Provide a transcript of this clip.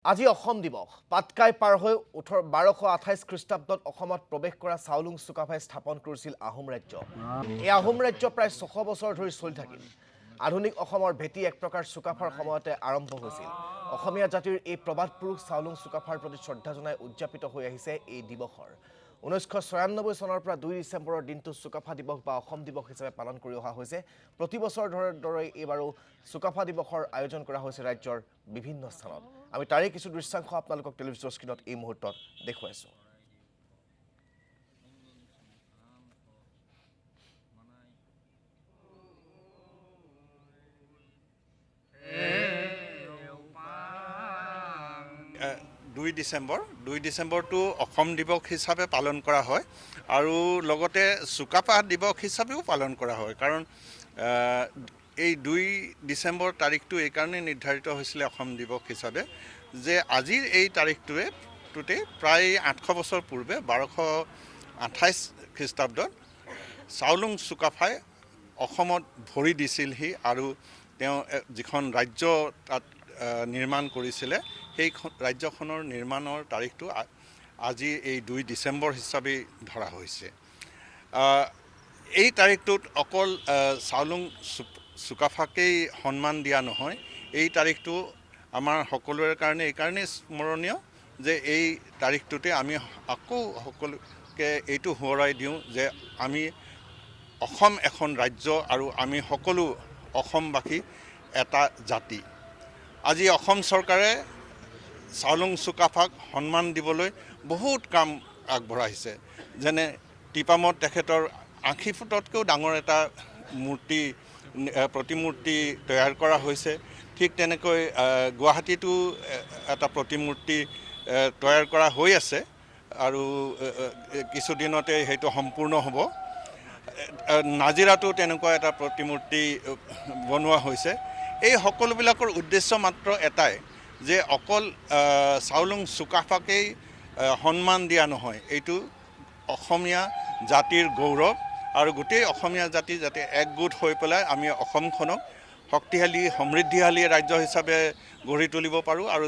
আজি অসম দিৱস পাটকাই পাৰ হৈ 1228 খ্ৰীষ্টাব্দত অসমত প্ৰৱেশ কৰা চাওলুং চুকাফাই স্থাপন কৰিছিল আহোম ৰাজ্য। এই আহোম ৰাজ্য প্ৰায় 600 বছৰ ধৰি চলি থাকিল। আধুনিক অসমৰ ভেটি এক প্ৰকাৰ চুকাফাৰ সময়তে আৰম্ভ হৈছিল। অসমীয়া জাতিৰ এই প্ৰবাদ পুৰুষ চাওলুং চুকাফাৰ প্ৰতি শ্ৰদ্ধা জনাই উদযাপিত হৈ আহিছে এই দিৱসৰ 1996 চনৰ পৰা 2 ডিচেম্বৰৰ দিনটো চুকাফা দিৱস বা অসম দিৱস হিচাপে পালন কৰি অহা হৈছে। প্ৰতি বছৰ দৰে এইবাৰো চুকাফা দিৱসৰ আয়োজন কৰা হৈছে ৰাজ্যৰ বিভিন্ন স্থানত। আমি তাৰে কিছু দৃশ্যাংশ আপোনালোকক টেলিভিছনৰ স্ক্ৰীণত এই মুহূৰ্তত দেখুৱাইছোঁ। দুই ডিচেম্বৰটো অসম দিৱস হিচাপে পালন কৰা হয় আৰু লগতে চুকাফা দিৱস হিচাপেও পালন কৰা হয়। কাৰণ এই 2 ডিচেম্বৰ তাৰিখটো এইকাৰণে নিৰ্ধাৰিত হৈছিলে অসম দিৱস হিচাপে যে আজিৰ এই তাৰিখটোতে প্ৰায় 800 বছৰ পূৰ্বে 1228 খ্ৰীষ্টাব্দত চাওলুং চুকাফাই অসমত ভৰি দিছিলহি আৰু তেওঁ যিখন ৰাজ্য তাত নিৰ্মাণ কৰিছিলে সেই ৰাজ্যখনৰ নিৰ্মাণৰ তাৰিখটো আজি এই 2 ডিচেম্বৰ হিচাপে ধৰা হৈছে। এই তাৰিখটোত অকল চাওলুং চুকাফাকেই সন্মান দিয়া নহয়, এই তাৰিখটো আমাৰ সকলোৰে কাৰণে এইকাৰণেই স্মৰণীয় যে এই তাৰিখটোতে আমি আকৌ সকলোকে এইটো সোঁৱৰাই দিওঁ যে আমি অসম এখন ৰাজ্য আৰু আমি সকলো অসমবাসী এটা জাতি। আজি অসম চৰকাৰে চাওলুং চুকাফাক সন্মান দিবলৈ বহুত কাম আগবঢ়াইছে। যেনে টিপামত তেখেতৰ 80 ফুটতকৈও ডাঙৰ এটা প্ৰতিমূৰ্তি তৈয়াৰ কৰা হৈছে। ঠিক তেনেকৈ গুৱাহাটীতো এটা প্ৰতিমূৰ্তি তৈয়াৰ কৰা হৈ আছে আৰু কিছুদিনতে সেইটো সম্পূৰ্ণ হ'ব। নাজিৰাতো তেনেকুৱা এটা প্ৰতিমূৰ্তি বনোৱা হৈছে। এই সকলোবিলাকৰ উদ্দেশ্য মাত্ৰ এটাই যে অকল চাওলুং চুকাফাকেই সন্মান দিয়া নহয়, এইটো অসমীয়া জাতিৰ গৌৰৱ আৰু গোটেই অসমীয়া জাতি যাতে একগোট হৈ পেলাই আমি অসমখনক শক্তিশালী সমৃদ্ধিশালী ৰাজ্য হিচাপে গঢ়ি তুলিব পাৰোঁ আৰু